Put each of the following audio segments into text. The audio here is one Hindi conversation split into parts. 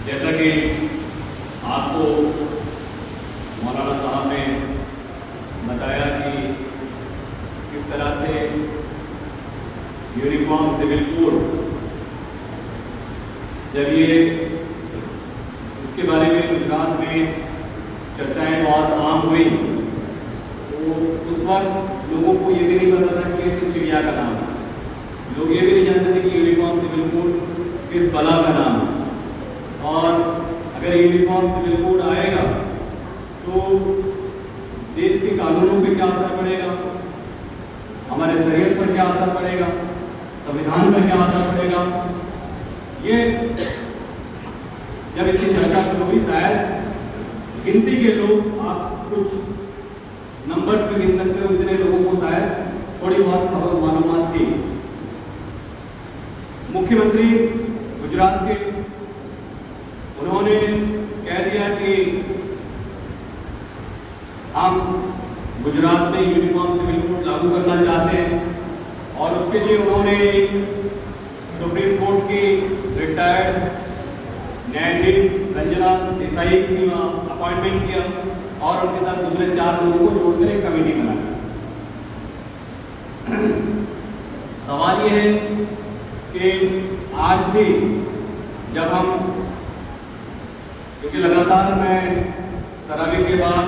जैसा कि आपको मौलाना साहब ने बताया कि किस तरह से यूनिफॉर्म सिविल कोड जब ये उसके बारे में गुजरात में चर्चाएं बहुत आम हुई तो उस वक्त लोगों को ये भी नहीं पता था कि किस चिड़िया का नाम है। लोग ये भी नहीं जानते थे कि यूनिफॉर्म सिविल कोड किस बला का नाम है। और अगर यूनिफॉर्म सिविल कोड आएगा तो देश के कानूनों पर क्या असर पड़ेगा, हमारे शरीयत पर क्या असर पड़ेगा, संविधान पर क्या असर पड़ेगा, ये जब इसकी चर्चा शुरू हुई शायद गिनती के लोग, आप कुछ नंबर्स पे गिन सकते हो, इतने लोगों को शायद थोड़ी बहुत खबर मालूमात थी। मुख्यमंत्री गुजरात के उन्होंने कह दिया कि हम गुजरात में यूनिफॉर्म सिविल कोड लागू करना चाहते हैं और उसके लिए उन्होंने सुप्रीम कोर्ट की रिटायर्ड न्यायाधीश रंजना देसाई की अपॉइंटमेंट किया और उनके साथ दूसरे 4 लोगों को जोड़कर एक कमेटी बनाई। सवाल ये है कि आज भी जब हम, क्योंकि लगातार मैं तरावी के बाद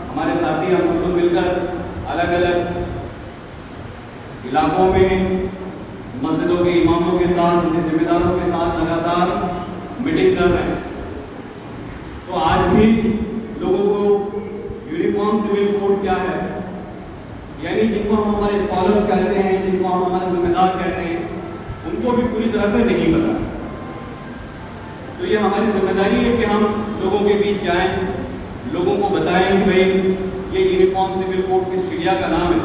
हमारे साथी हम सब लोग मिलकर अलग अलग इलाकों में मस्जिदों के इमामों के साथ, उनके जिम्मेदारों के साथ लगातार मीटिंग कर रहे हैं, तो आज भी लोगों को यूनिफॉर्म सिविल कोड क्या है, यानी जिनको हम हमारे स्कॉलर्स कहते हैं, जिनको हम हमारे जिम्मेदार कहते हैं, उनको भी पूरी तरह से नहीं पता। तो ये हमारी जिम्मेदारी है कि हम लोगों के बीच जाएं, लोगों को बताएं कि भाई ये यूनिफॉर्म सिविल कोड किस चिड़िया का नाम है।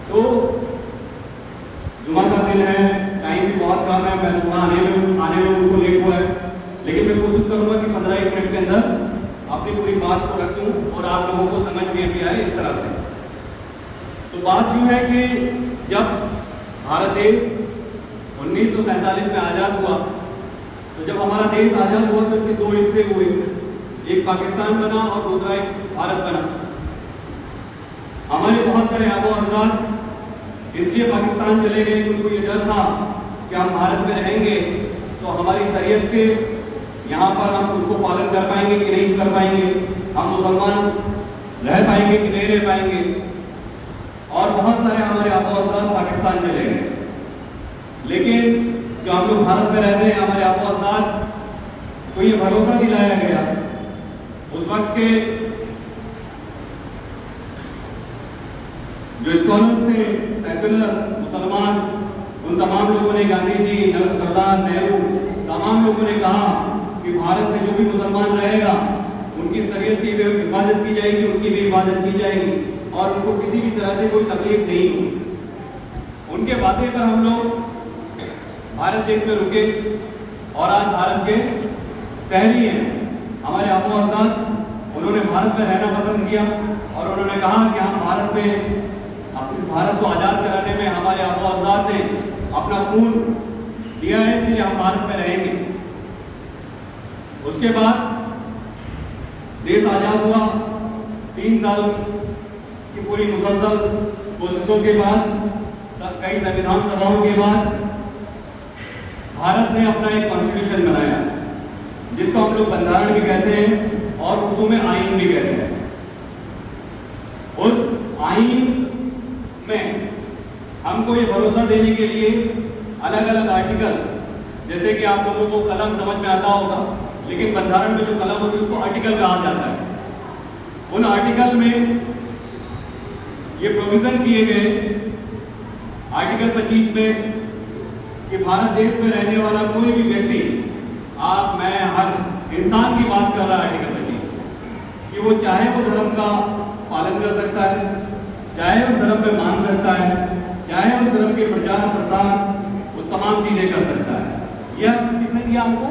तो जुमा का दिन है, टाइम भी बहुत कम है, मैं थोड़ा आने में मुझको लेट हुआ है, लेकिन मैं कोशिश करूंगा कि 15-1 मिनट के अंदर अपनी पूरी बात को रख दूं और आप लोगों को समझ में भी आए इस तरह से। तो बात यूँ है कि जब भारत देश 1947 में आज़ाद हुआ, तो जब हमारा देश आज़ाद हुआ तो इसके 2 हिस्से हुए, एक पाकिस्तान बना और दूसरा एक भारत बना। हमारे बहुत सारे आबो अजदाद इसलिए पाकिस्तान चले गए, उनको ये डर था कि हम भारत में रहेंगे तो हमारी शरीयत के यहाँ पर हम उनको पालन कर पाएंगे कि नहीं कर पाएंगे, हम मुसलमान रह पाएंगे कि नहीं रह पाएंगे। और बहुत सारे हमारे आबो अजदाद पाकिस्तान चले गए, लेकिन जो हम लोग भारत में रहते हैं, हमारे आबो अजदाद को ये भरोसा दिलाया गया उस वक्त के जो स्कॉलर थे, सेक्युलर मुसलमान, उन तमाम लोगों ने, गांधी जी, सरदार नेहरू, तमाम लोगों ने कहा कि भारत में जो भी मुसलमान रहेगा उनकी शरीयत की हिफाजत की जाएगी, उनकी भी हिफाजत की जाएगी और उनको किसी भी तरह से कोई तकलीफ नहीं होगी। उनके वादे पर हम लोग भारत देश में रुके और आज भारत के शहरी हैं। हमारे आबो अजदाद उन्होंने भारत में रहना पसंद किया और उन्होंने कहा कि हम भारत में, अपने भारत को आज़ाद कराने में हमारे आबो अजदाद ने अपना खून दिया है, इसलिए हम भारत में रहेंगे। उसके बाद देश आज़ाद हुआ, 3 साल की पूरी मुसलसल कोशिशों के बाद, कई संविधान सभाओं के बाद भारत ने अपना एक कॉन्स्टिट्यूशन बनाया जिसको हम लोग बंधारण भी कहते हैं और उर्दू में आईन भी कहते हैं। उस आईन में हमको ये भरोसा देने के लिए अलग अलग आर्टिकल, जैसे कि आप लोगों को कलम समझ में आता होगा, लेकिन बंधारण में जो कलम होती है उसको आर्टिकल कहा जाता है। उन आर्टिकल में ये प्रोविजन किए गए, आर्टिकल 25 में, कि भारत देश में रहने वाला कोई भी व्यक्ति, आप, मैं, हर इंसान की बात कर रहा है आर्टिकल 25, कि वो चाहे वो धर्म का पालन कर सकता है, चाहे उस धर्म पे मान सकता है, चाहे उस धर्म के प्रचार प्रसार, वो तमाम चीजें कर सकता है। यह किसने दिया हमको?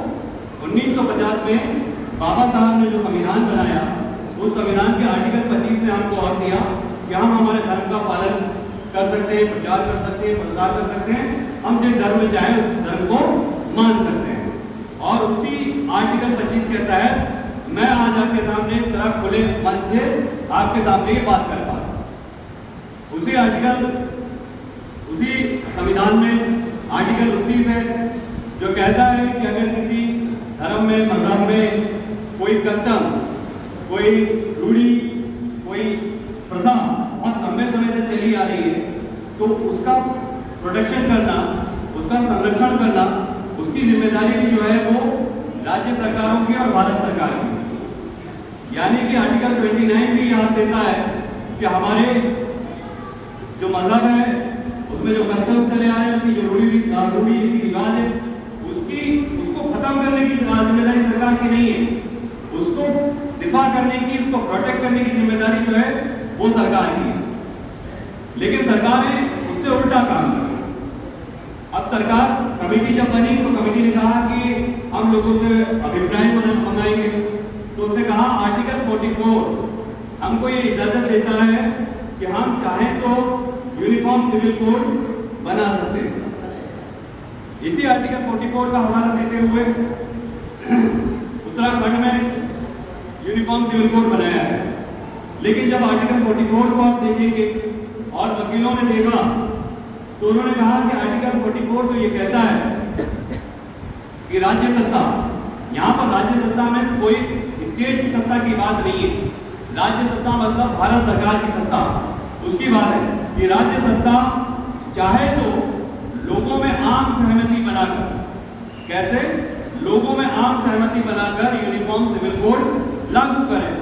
1950 में बाबा साहब ने जो संविधान बनाया, उस संविधान के आर्टिकल 25 ने हमको हक दिया कि हम हमारे धर्म का पालन कर सकते हैं, प्रचार कर सकते हैं, प्रसार कर सकते हैं, हम जिस धर्म में चाहे उस धर्म को मान सकते हैं। और उसी आर्टिकल 25 के तहत मैं आज आपके सामने तरह खुले मन से आपके सामने ये बात कर पा रहा हूं। उसी संविधान में आर्टिकल 29 है जो कहता है कि अगर किसी धर्म में, मजहब में कोई कस्टम, कोई रूढ़ी, कोई प्रथा बहुत लंबे समय से चली आ रही है तो उसका प्रोटेक्शन करना, उसका संरक्षण करना, उसकी जिम्मेदारी भी जो है वो राज्य सरकारों की और भारत सरकार की। यानी कि आर्टिकल 29 भी याद देता है कि हमारे जो मजहब है उसमें जो कस्टम चले आ रहे हैं, उसकी जो रूढ़ी रीति रिवाज है, उसको खत्म करने की जिम्मेदारी सरकार की नहीं है। उसको दिफा करने की, उसको प्रोटेक्ट करने की जिम्मेदारी जो है वो सरकार की है। लेकिन सरकारें उससे उल्टा काम कर रही है। अब सरकार कमेटी जब बनी तो कमेटी ने कहा कि हम लोगों से अभिप्राय मंगाएंगे, तो उसने कहा आर्टिकल 44 हमको ये इजाजत देता है कि हम चाहें तो यूनिफॉर्म सिविल कोड बना सकते हैं। इसी आर्टिकल 44 का हवाला देते हुए उत्तराखंड में यूनिफॉर्म सिविल कोड बनाया है। लेकिन जब आर्टिकल 44 को आप देखेंगे और वकीलों ने देखा तो उन्होंने कहा कि आर्टिकल 44 तो ये कहता है कि राज्य सत्ता, यहाँ पर राज्य सत्ता में कोई स्टेट की सत्ता की बात नहीं है। राज्य सत्ता मतलब भारत सरकार की सत्ता, उसकी बात है कि राज्य सत्ता चाहे तो लोगों में आम सहमति बनाकर, कैसे लोगों में आम सहमति बनाकर यूनिफॉर्म सिविल कोड लागू करें,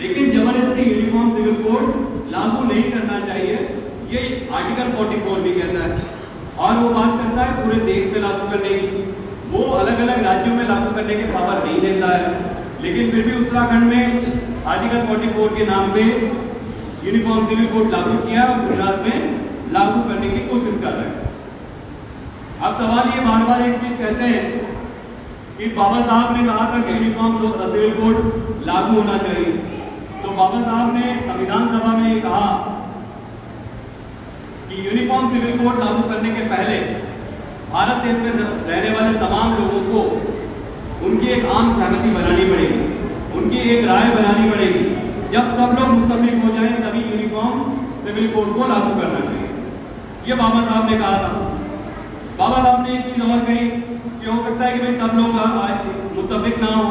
लेकिन जबरदस्ती यूनिफॉर्म सिविल कोड लागू नहीं करना चाहिए, ये आर्टिकल 44 भी कहता है। और वो बात करता है पूरे देश में लागू करने की, वो अलग अलग राज्यों में लागू करने की पावर नहीं देता है। लेकिन फिर भी उत्तराखंड में आर्टिकल 44 के नाम पे यूनिफॉर्म सिविल कोड लागू किया और गुजरात में लागू करने की कोशिश कर रहे हैं। अब सवाल ये बार बार एक चीज कहते हैं कि बाबा साहब ने कहा था कि यूनिफॉर्म सिविल कोड लागू होना चाहिए, तो बाबा साहब ने संविधान सभा में ये कहा कि यूनिफॉर्म सिविल कोड लागू करने के पहले भारत देश में रहने वाले तमाम लोगों को उनकी एक आम सहमति बनानी पड़ेगी, उनकी एक राय बनानी पड़ेगी। जब सब लोग मुत्तफिक हो जाएं तभी यूनिफॉर्म सिविल कोड को लागू करना चाहिए, ये बाबा साहब ने कहा था। बाबा साहब ने एक चीज और कही कि हो सकता है कि भाई सब लोग मुत्तफिक ना हो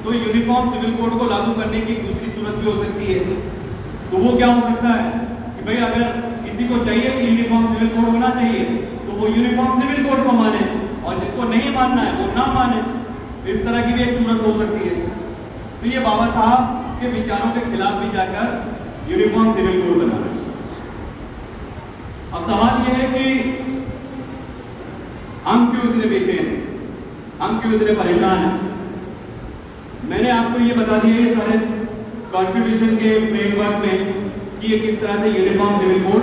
तो यूनिफॉर्म सिविल कोड को लागू करने की दूसरी सूरत भी हो सकती है। तो वो क्या हो सकता है कि भाई अगर किसी को चाहिए कि यूनिफॉर्म सिविल कोड होना चाहिए तो वो यूनिफॉर्म सिविल कोड को माने, और जिसको नहीं मानना है वो ना माने। इस तरह की भी एक सूरत हो सकती है। तो ये बाबा साहब के विचारों के खिलाफ भी जाकर यूनिफॉर्म सिविल कोड बनाना। अब सवाल यह है कि हम क्यों इतने बेचैन हैं, हम क्यों इतने परेशान हैं। मैंने आपको ये बता दिया है सारे कॉन्स्टिट्यूशन के फ्रेमवर्क में कि ये किस तरह से यूनिफॉर्म सिविल कोड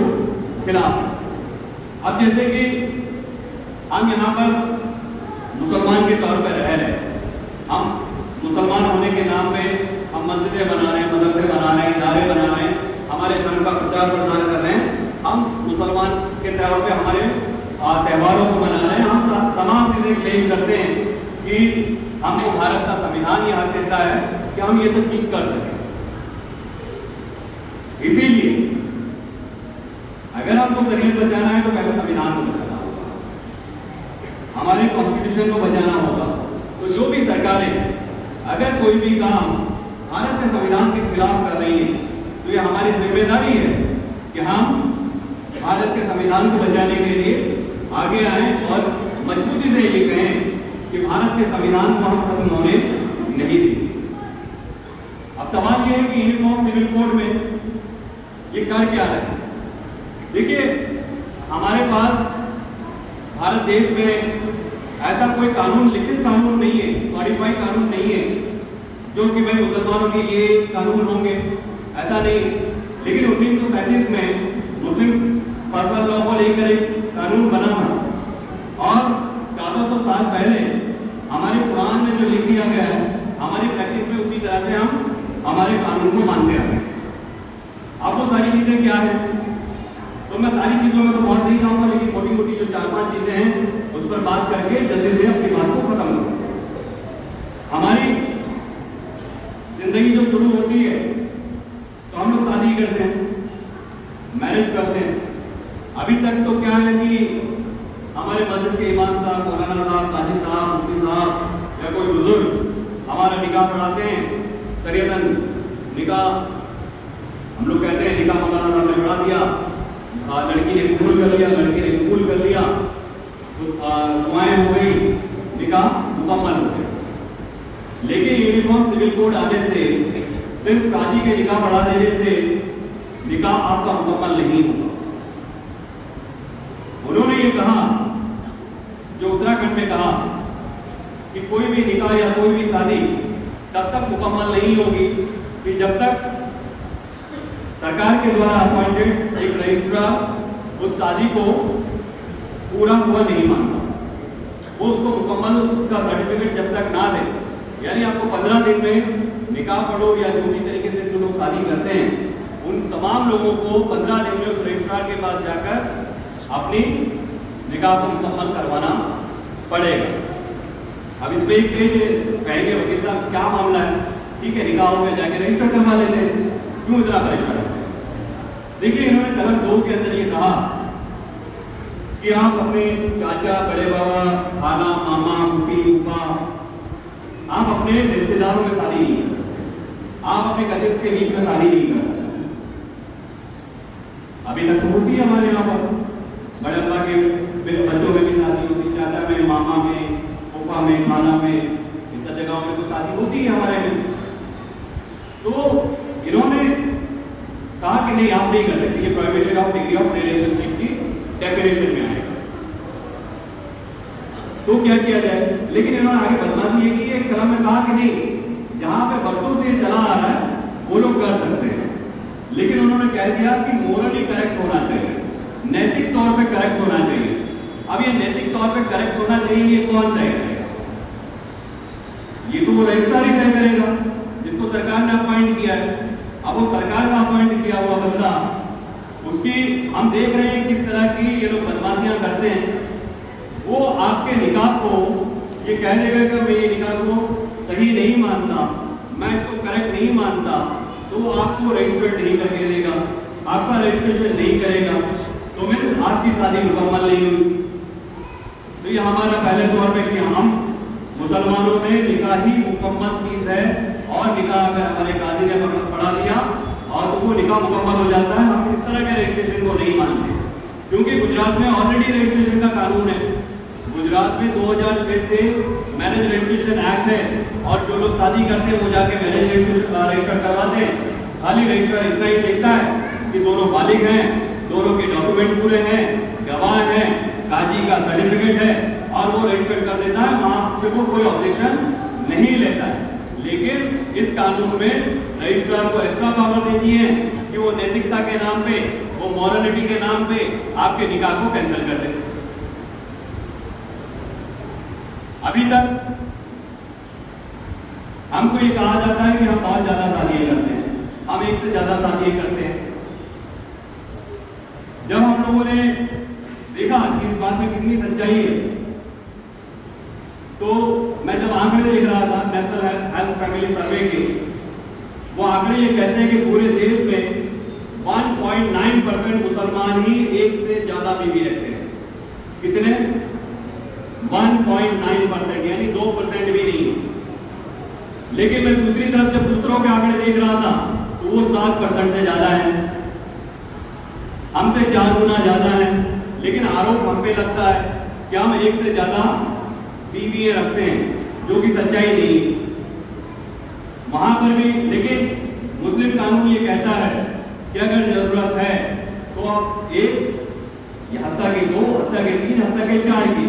खिलाफ है। अब जैसे कि हम यहाँ पर मुसलमान के तौर पर रह रहे हैं, हम मुसलमान होने के नाम पे हम मस्जिदें बना रहे हैं, मदरसे बना रहे हैं, इदारे बना रहे हैं, हमारे धर्म का प्रचार प्रसार कर रहे हैं, हम मुसलमान के तौर पे हमारे त्योहारों को मना रहे हैं, हम तमाम चीजें क्लेम करते हैं कि हमको भारत का संविधान ये हक देता है कि हम ये सब चीज कर सकें। इसीलिए अगर हमको शरीयत बचाना है तो पहले संविधान को बचाना होगा, हमारे कॉन्स्टिट्यूशन को बचाना होगा। तो जो भी सरकारें अगर कोई भी काम भारत के संविधान के खिलाफ कर रही है तो ये हमारी जिम्मेदारी है कि हम भारत के संविधान को बचाने के लिए आगे आए और मजबूती से ये कहें कि भारत के संविधान को हम खत्म होने नहीं देंगे। अब सवाल ये है कि यूनिफॉर्म सिविल कोड में ये कर क्या रहे हैं। देखिए, हमारे पास भारत देश में ऐसा कोई कानून, लिखित कानून नहीं है, कॉडिफाइड कानून नहीं है जो कि भाई मुसलमानों के लिए कानून होंगे, ऐसा नहीं। लेकिन 1937 में मुस्लिम पर्सनल लॉ को लेकर एक कानून बना था और 1400 साल पहले हमारे कुरान में जो लिख दिया गया है हमारी प्रैक्टिस में उसी तरह से हम हमारे कानून को मानते आ गए। अब वो सारी चीजें क्या है, तो मैं सारी चीजों में तो बहुत नहीं जाऊंगा, लेकिन मोटी मोटी जो 4-5 चीजें हैं उस पर बात करके जल्दी से अपनी बात को खत्म करूंगा। हमारी जिंदगी जो शुरू होती है तो हम लोग शादी करते हैं, मैरिज करते हैं। अभी तक तो क्या है कि हमारे मस्जिद के इमाम साहब, मौलाना साहब, काजी साहब, मुफ्ती साहब या कोई बुजुर्ग हमारा निकाह पढ़ाते हैं। शरीयतन निकाह हम लोग कहते हैं निकाह मौलाना साहब ने पढ़ा दिया, लड़की ने कबूल कर लिया, लड़के ने कबूल कर लिया, तो दुआएं हो गई, निकाह मुकम्मल हो गया। लेकिन यूनिफॉर्म सिविल कोड आने से सिर्फ काजी के निकाह पढ़ा देने से निकाह आपका मुकम्मल नहीं होगा। उन्होंने ये कहा, जो उत्तराखंड में कहा कि कोई भी निकाह या कोई भी शादी तब तक मुकम्मल नहीं होगी कि जब तक सरकार के द्वारा अपॉइंटेड एक रजिस्ट्रार उस शादी को पूरा हुआ नहीं मानता, वो उसको मुकम्मल का सर्टिफिकेट जब तक ना दे। यानी आपको 15 दिन में निकाह पढ़ो या जो भी तरीके से जो लोग शादी करते हैं, उन तमाम लोगों को 15 दिन में उस रजिस्ट्रार के पास जाकर अपनी निकाह को मुकम्मल करवाना पड़ेगा। अब इसमें एक पेज कहेंगे वकील साहब क्या मामला है, ठीक है निकाह हो गया, जाके रजिस्टर करवा लेते हैं, क्यों इतना परेशान है। देखिए इन्होंने कलम 2 के अंदर ये कहा कि आप अपने चाचा, बड़े बाबा, खाला, मामा, फूफी, फूफा, आप अपने रिश्तेदारों में शादी नहीं कर सकते, आप अपने कजिन्स के बीच में शादी नहीं कर सकते। अभी तक तो होती है हमारे यहाँ पर, बड़े अब्बा के बच्चों में भी शादी होती, चाचा में, मामा में, फूफा में, खाला में, इन सब जगहों में तो शादी होती है हमारे में। तो इन्होंने कहा कि नहीं आप नहीं कर सकते, ये prohibited of degree of relationship की डेफिनेशन में आएगा। तो क्या किया जाए, लेकिन इन्होंने आगे बदमाशी ये की है, कलम में कहा कि नहीं जहां पे बरसों से चला आ रहा है वो लोग कर सकते हैं, लेकिन उन्होंने कह दिया कि मोरली करेक्ट होना चाहिए, नैतिक तौर पे करेक्ट होना चाहिए। अब ये नैतिक तौर पे करेक्ट होना चाहिए ये कौन तय करेगा? ये तो वो रजिस्ट्रार ही तय करेगा जिसको सरकार ने अपॉइंट किया है। अब वो सरकार का अपॉइंट किया हुआ बंदा, उसकी हम देख रहे हैं किस तरह की ये लोग बदमाशियां करते हैं। वो आपके निकाह को ये कह देगा कि मैं ये निकाह को सही नहीं मानता, मैं इसको करेक्ट नहीं मानता, तो वो आपको रजिस्टर्ड नहीं करके देगा, आपका रजिस्ट्रेशन नहीं करेगा, तो मीन्स आपकी शादी मुकम्मल नहीं हुई। तो ये हमारा पहले तौर पे कि हम मुसलमानों में निकाह ही मुकम्मल चीज है, और निकाह अगर हमारे काजी ने पढ़ा दिया और तो वो निकाह मुकम्मल हो जाता है। हम इस तरह के रजिस्ट्रेशन को नहीं मानते, क्योंकि गुजरात में ऑलरेडी रजिस्ट्रेशन का कानून है। गुजरात में 2006 से मैरिज रजिस्ट्रेशन एक्ट है, और जो लोग शादी करते हैं वो जाके मैरिज रजिस्टर करवाते हैं। खाली रजिस्टर इतना ही देखता है कि दोनों बालिग हैं, दोनों के डॉक्यूमेंट पूरे हैं, गवाह हैं, काजी का सर्टिफिकेट है, और वो रजिस्टर कर देता है, वहां पे वो कोई ऑब्जेक्शन नहीं लेता है। लेकिन इस कानून में रजिस्ट्रार को एक्स्ट्रा पावर दे दी है कि वो नैतिकता के नाम पे, वो मॉरलिटी के नाम पे आपके निकाह को कैंसिल कर दे। अभी तक हमको ये कहा जाता है कि हम बहुत ज्यादा शादियां करते हैं, हम एक से ज्यादा शादियां करते हैं। जब हम लोगों ने देखा कि इस बात में कितनी सच्चाई है, तो मैं जब आंकड़े देख रहा था नेशनल हेल्थ फैमिली सर्वे के, वो आंकड़े ये कहते हैं कि पूरे देश में 1.9% मुसलमान ही एक से ज्यादा बीवी रखते हैं। कितने? 1.9%, यानी 2% भी नहीं। लेकिन मैं दूसरी तरफ जब दूसरों के आंकड़े देख रहा था तो वो 7% से ज्यादा है, हमसे 4 गुना ज्यादा है। लेकिन आरोप हम पे लगता है कि हम एक से ज्यादा बीवियां रखते हैं, जो कि सच्चाई नहीं। वहां पर भी लेकिन मुस्लिम कानून ये कहता है कि अगर जरूरत है तो आप 1 हफ्ता के 2 हफ्ता के 3 हफ्ता के 4 की,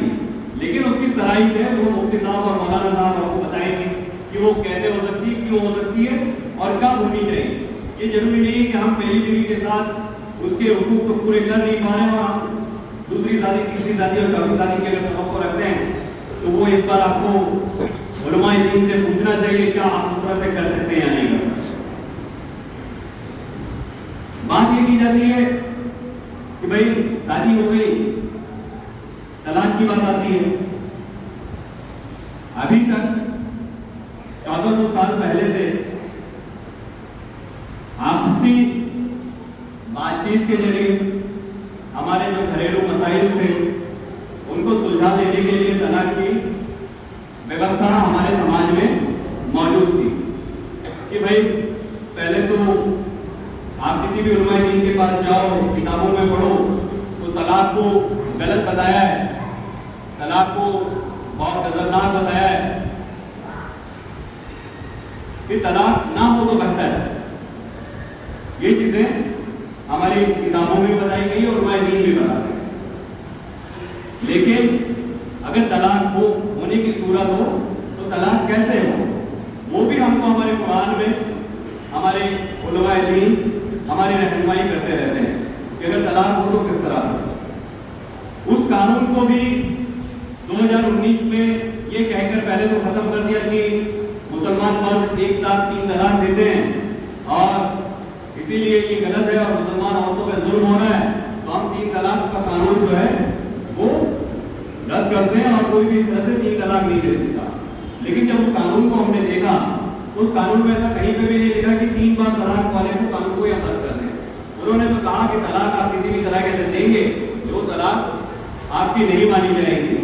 लेकिन उसकी शराइत है वो मुफ्ती साहब और मौलाना साहब आपको बताएंगे कि वो कैसे हो सकती है, क्यों हो सकती है और कब होनी चाहिए। ये जरूरी नहीं है कि हम पहली बीवी के साथ उसके हुकूक तो पूरे कर नहीं पा रहे हैं, और दूसरी शादी, तीसरी शादी और चौथी शादी के अगर तवक्को रखते हैं तो वो एक बार आपको उलमाए दीन से पूछना चाहिए क्या आप उस तरह से कर सकते हैं या नहीं कर सकते। बात ये की जाती है कि भाई शादी हो गई, तलाक की बात आती है। अभी तक 1400 साल पहले से आपसी बातचीत के जरिए हमारे जो घरेलू मसाइल थे उनको सुलझा देने के लिए तलाक की व्यवस्था हमारे समाज में मौजूद थी कि भाई पहले तो आप किसी भी उलमाए दीन के पास जाओ, किताबों में पढ़ो तो तलाक को गलत बताया है, तलाक को बहुत खतरनाक बताया है कि तलाक ना हो तो बेहतर है। ये चीजें हमारी किताबों में बताई गई और उलमाए दीन भी बता गए। लेकिन अगर तलाक होने की सूरत हो तो तलाक कैसे हो, वो भी हमको हमारे कुरान में हमारे उलमाए दीन हमारी रहनुमाई करते रहते हैं कि अगर तलाक हो तो किस तरह हो। उस कानून को भी 2019 में ये कहकर पहले तो खत्म कर दिया कि मुसलमान मर्द एक साथ 3 तलाक देते हैं और इसीलिए ये गलत है और मुसलमान औरतों पर जुल्म हो रहा है, तो हम 3 तलाक का कानून जो है वो रद्द करते हैं और कोई भी तरह से 3 तलाक नहीं दे सकता। लेकिन जब उस कानून को हमने देखा तो उस कानून में ऐसा कहीं पे भी नहीं लिखा कि 3 बार तलाक वाले को कानून को हम रद्द कर दें। उन्होंने तो कहा कि तलाक आप किसी भी तरह के देंगे, जो तलाक आपकी नहीं मानी जाएगी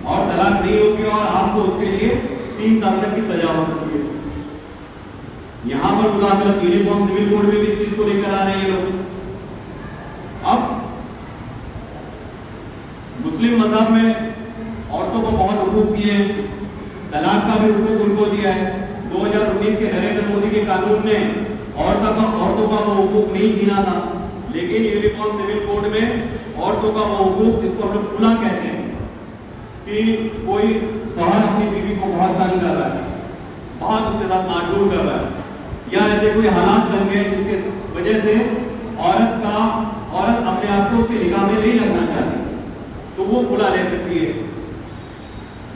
और तलाक नहीं होगी और आपको उसके लिए 3 साल तक की सजा हो सकती है। यहाँ पर मुदाखलत यूनिफॉर्म सिविल कोड में भी इस चीज को लेकर आ रहे हैं लोग। अब मुस्लिम मजहब में औरतों को बहुत हुकूक दिए, तलाक का भी हुकूक उनको दिया है। 2019 के नरेंद्र मोदी के कानून ने औरतों का वो हुकूक नहीं छीना था, लेकिन यूनिफॉर्म सिविल कोड में औरतों का वो हुकूक, जिसको हम लोग खुला कहते हैं, कि कोई शौहर अपनी बीवी को बहुत तंग कर रहा है, बहुत उसके साथ मारझूड़ कर रहा है, या ऐसे कोई हालात बन गए जिसके वजह से औरत अपने आप को उसके निगाह में नहीं रखना चाहती, तो वो खुला ले सकती है।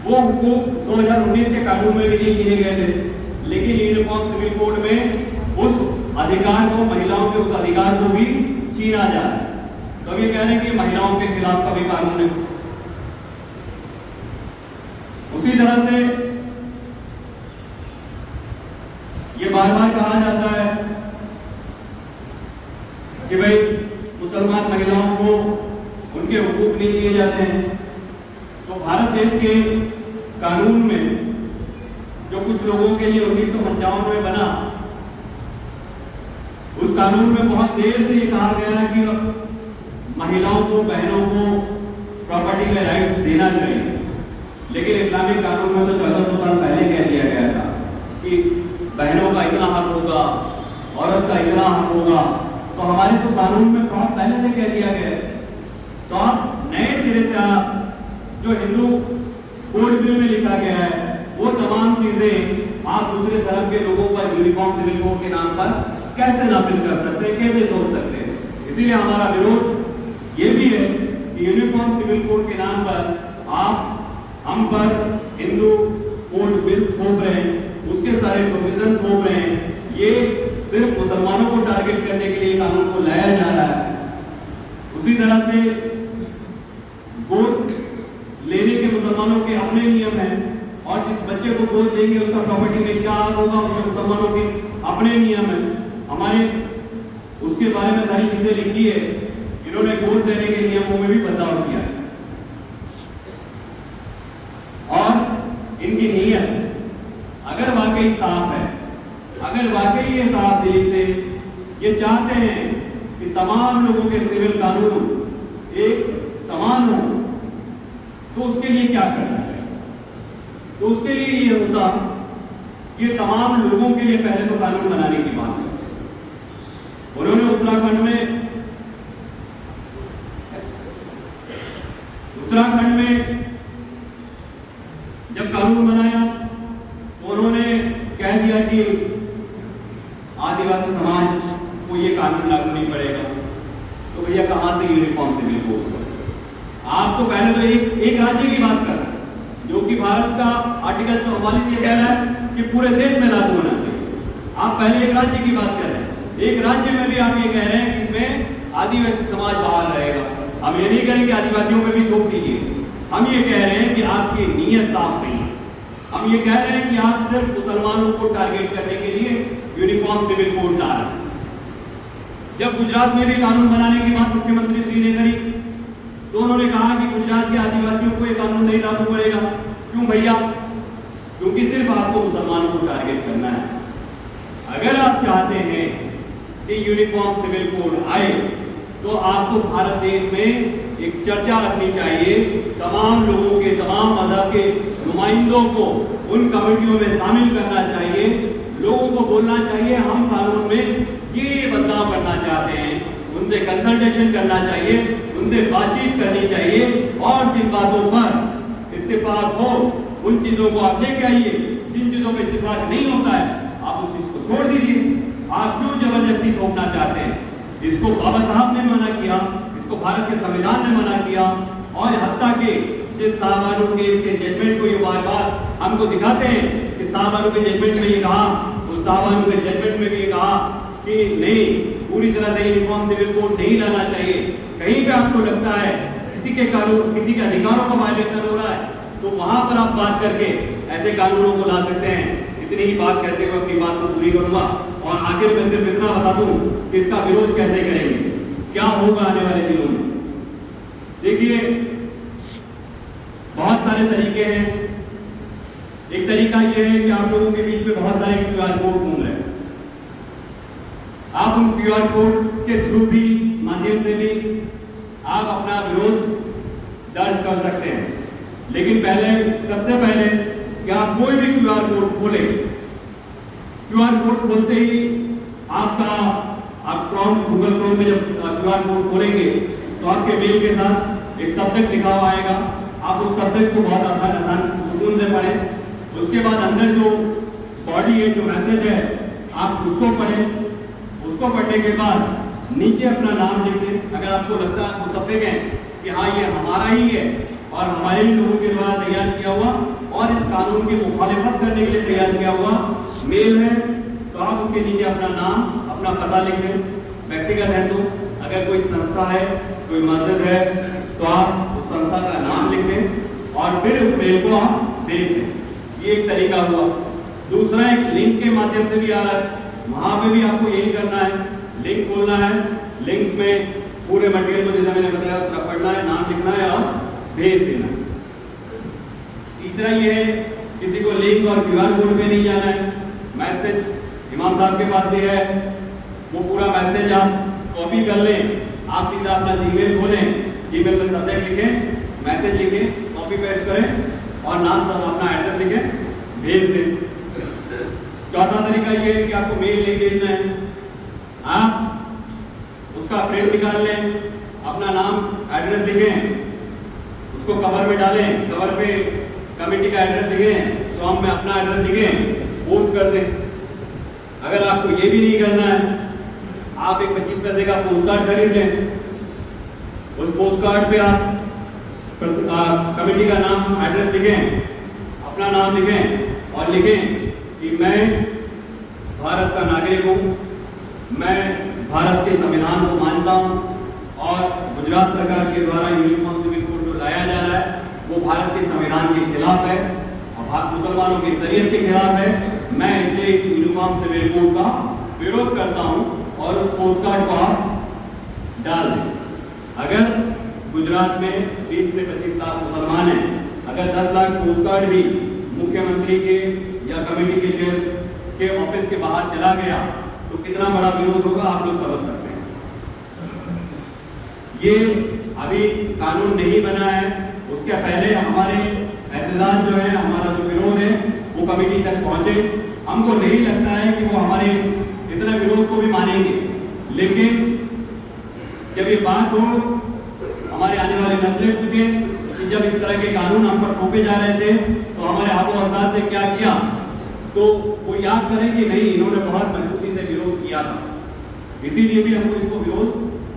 वो हुकूक 2019 के कानून में भी नहीं गिने गए थे, लेकिन यूनिफॉर्म सिविल कोड में उस अधिकार को, महिलाओं के उस अधिकार को भी छीना जा रहा है। तो ये कह रहे हैं कि महिलाओं के खिलाफ का भी कानून है। उसी तरह से ये बार बार कहा जाता है कि भाई मुसलमान महिलाओं को उनके हुकूक नहीं दिए जाते हैं। तो भारत देश के कानून में जो कुछ लोगों के लिए 1955 में बना, उस कानून में बहुत देर से ये कहा गया है कि महिलाओं को, बहनों को प्रॉपर्टी में राइट देना चाहिए। लेकिन इस्लामिक कानून में तो 1400 साल पहले कह दिया गया था कि बहनों का इतना हक होगा, औरत का इतना हक होगा। तो हमारे तो कानून में बहुत पहले से कह दिया गया है। तो आप नए सिरे से आप जो हिंदू कोड बिल में लिखा गया है वो तमाम चीजें आप दूसरे धर्म के लोगों पर यूनिफॉर्म सिविल कोड के नाम पर कैसे नाफिज कर सकते हैं, कैसे तोड़ सकते हैं। इसीलिए हमारा विरोध ये भी है कि यूनिफॉर्म सिविल कोड के नाम पर आप हम पर हिंदू कोड बिल थोप रहे हैं, उसके सारे प्रोविजन थोप रहे हैं। ये सिर्फ मुसलमानों को टारगेट करने के लिए कानून को लाया जा रहा है। उसी तरह से गोद लेने के मुसलमानों के अपने नियम हैं और जिस बच्चे को गोद देंगे उसका प्रॉपर्टी में क्या होगा, उसके मुसलमानों के अपने नियम हैं। हमारे उसके बारे में सारी चीजें लिखी है, इन्होंने गोद देने के नियमों में भी बदलाव किया है। और इनकी नीयत अगर वाकई साफ है, अगर वाकई ये साफ दिली से ये चाहते हैं कि तमाम लोगों के सिविल कानून एक समान हो, तो उसके लिए क्या करना है? तो उसके लिए ये होता कि तमाम लोगों के लिए पहले तो कानून बनाने की बात है। उन्होंने उत्तराखंड में जब कानून बनाया तो उन्होंने कह दिया कि आदिवासी समाज को ये कानून लागू नहीं पड़ेगा। तो भैया कहां से यूनिफॉर्म सिविल कोड? आप तो पहले तो एक राज्य की बात कर रहे हैं, जो कि भारत का आर्टिकल 44 ये कह रहा है कि पूरे देश में लागू होना चाहिए। आप पहले एक राज्य की बात कर रहे हैं, एक राज्य में भी आप ये कह रहे हैं कि इसमें आदिवासी समाज बाहर रहेगा। हम ये नहीं करेंगे आदिवासियों पे भी थोप दीजिए। हम ये कह रहे हैं कि आपकी नीयत साफ नहीं है। हम ये कह रहे हैं कि आप सिर्फ मुसलमानों को टारगेट करने के लिए यूनिफॉर्म सिविल कोड ला रहे हैं। जब गुजरात में भी कानून बनाने की बात मुख्यमंत्री श्री ने करी तो उन्होंने कहा कि गुजरात के आदिवासियों को ये कानून नहीं लागू पड़ेगा। क्यों भैया? क्योंकि सिर्फ आपको मुसलमानों को टारगेट करना है। अगर आप चाहते हैं कि यूनिफॉर्म सिविल कोड आए तो आपको भारत देश में एक चर्चा रखनी चाहिए, तमाम लोगों के, तमाम मजहब के नुमाइंदों को उन कमेटियों में शामिल करना चाहिए। लोगों को बोलना चाहिए हम कानून में ये बदलाव करना चाहते हैं, उनसे कंसल्टेशन करना चाहिए, उनसे बातचीत करनी चाहिए और जिन बातों पर इत्तेफाक हो उन चीजों को आप लेके आइए। जिन चीजों में इत्तेफाक नहीं होता है आप उस चीज को छोड़ दीजिए। आप क्यों जबरदस्ती थोपना चाहते हैं? इसको बाबा साहब ने मना किया, इसको भारत के संविधान ने मना किया और हत्या के जिस साहबानों के इसके जजमेंट को ये बार बार हमको दिखाते हैं कि साहबानों के जजमेंट में ये कहा, उस साहबानों के जजमेंट में भी ये कहा कि नहीं, पूरी तरह से यूनिफॉर्म सिविल कोड नहीं लाना चाहिए। कहीं पे आपको लगता है किसी के कानून, किसी के अधिकारों का वायलेशन हो रहा है तो वहां पर आप बात करके ऐसे कानूनों को ला सकते हैं। इतनी ही बात करते हुए अपनी बात को पूरी करूंगा और आखिर में सिर्फ इतना बता दूं कि इसका विरोध कैसे करेंगे, क्या होगा आने वाले दिनों में। देखिए, बहुत सारे तरीके हैं। एक तरीका यह है कि आप लोगों के बीच में बहुत सारे QR कोड घूम रहे हैं। आप उन QR कोड के थ्रू भी, माध्यम से भी आप अपना विरोध दर्ज कर सकते हैं। लेकिन सबसे पहले कि आप कोई भी QR कोड खोले, QR कोड खोलते ही आप गूगल क्रोम में जब QR कोड खोलेंगे तो आपके मेल के साथ एक सब्जेक्ट लिखा हुआ आएगा। आप उस सब्जेक्ट को बहुत आसान सुकून से पढ़ें। उसके बाद अंदर जो बॉडी है, जो मैसेज है, आप उसको पढ़ें। उसको पढ़ने के बाद नीचे अपना नाम लिख दें। अगर आपको लगता है, मुतफिक है कि हाँ ये हमारा ही है और हमारे ही लोगों के द्वारा तैयार किया हुआ और इस कानून की मुखालिफत करने के लिए तैयार किया हुआ मेल है, तो आप उसके नीचे अपना नाम, अपना पता लिख दें। व्यक्तिगत है तो, अगर कोई संस्था है, कोई मस्जिद है, तो आप उस संस्था का नाम लिख दें और फिर उस मेल को आप भेज दें। ये एक तरीका हुआ। दूसरा, एक लिंक के माध्यम से भी आ रहा है, वहां पे भी आपको यही करना है, लिंक खोलना है। लिंक में पूरे मटेरियल को जैसा मैंने बताया उसका पढ़ना है, नाम लिखना है और भेज देना है। तीसरा ये है, किसी को लिंक और QR कोड में नहीं जाना है। मैसेज इमाम साहब के पास भी है, वो पूरा मैसेज आप कॉपी कर लें। आप सीधा अपना जीमेल खोलें, जीमेल में सब्जेक्ट लिखें, मैसेज लिखें, कॉपी पेस्ट करें और नाम सब अपना एड्रेस लिखें, भेज दें। चौथा तरीका ये है कि आपको मेल नहीं भेजना है, आप उसका प्रिंट निकाल लें, अपना नाम, एड्रेस लिखें, उसको कवर में डालें, कवर पे कमेटी का एड्रेस लिखें, फॉर्म में अपना एड्रेस लिखें, पोस्ट कर दें। अगर आपको ये भी नहीं करना है, आप एक 25 पैसे का पोस्ट कार्ड खरीद लें। उस पोस्ट कार्ड पे आप कमेटी का नाम, एड्रेस लिखें, अपना नाम लिखें और लिखें कि मैं भारत का नागरिक हूँ, मैं भारत के संविधान को मानता हूँ और गुजरात सरकार के द्वारा यूनिफॉर्म सिविल कोड जो लाया जा रहा है वो भारत के संविधान के खिलाफ है और मुसलमानों की शरीयत के खिलाफ है। मैं इसलिए इस यूनिफॉर्म सिविल कोड का विरोध करता हूँ और उस पोस्ट कार्ड को आप डाल दें। अगर गुजरात में 20 से 25 लाख मुसलमान हैं, अगर 10 लाख पोस्ट कार्ड भी मुख्यमंत्री के या कमेटी के चेयर के ऑफिस के बाहर चला गया तो कितना बड़ा विरोध होगा आप लोग समझ सकते हैं। ये अभी कानून नहीं बना है, उसके पहले हमारे एहतजाज जो है, हमारा जो विरोध है वो कमेटी तक पहुंचे। हमको नहीं लगता है कि वो हमारे इतने विरोध को भी मानेंगे, लेकिन जब ये बात हो, हमारे आने वाले नस्लें पूछें कि जब इस तरह के कानून हम पर थोपे जा रहे थे तो हमारे आबो अजदाद ने क्या किया, तो वो याद करें कि नहीं, इन्होंने बहुत मजबूती से विरोध किया था। इसीलिए भी हमको इसको विरोध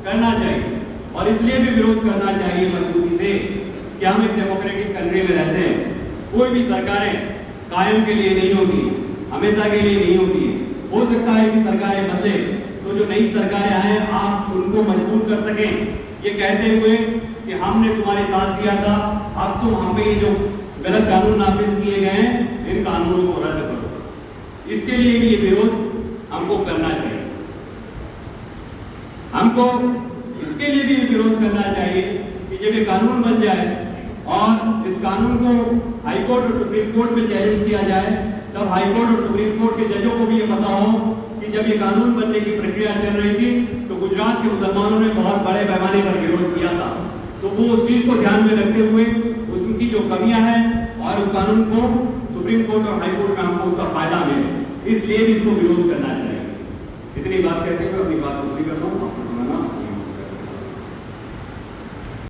करना चाहिए और इसलिए भी विरोध करना चाहिए मजबूती से कि हम एक डेमोक्रेटिक कंट्री में रहते हैं। कोई भी सरकारें कायम के लिए नहीं होती, हमेशा के लिए नहीं होती है। हो सकता है कि सरकारें बदले तो जो नई सरकारें आए आप उनको मजबूर कर सकें, ये कहते हुए कि हमने तुम्हारे साथ दिया था, अब तुम हम पे ये जो गलत कानून नाफिज किए गए हैं इन कानूनों को रद्द करो। इसके लिए भी ये विरोध हमको करना चाहिए। हमको इसके लिए भी विरोध करना चाहिए कि जब ये कानून बन जाए और इस कानून को हाईकोर्ट और सुप्रीम कोर्ट में चैलेंज किया जाए, तब हाईकोर्ट और सुप्रीम कोर्ट के जजों को भी ये पता हो कि जब ये कानून बनने की प्रक्रिया चल रही थी तो गुजरात के मुसलमानों ने बहुत बड़े पैमाने पर विरोध किया था, तो वो उस चीज को ध्यान में रखते हुए उसकी जो कमियां हैं और उस कानून को सुप्रीम कोर्ट और हाईकोर्ट में हमको उसका फायदा मिले, इसलिए भी इसको विरोध करना चाहिए। इतनी बात कहते हुए अपनी बात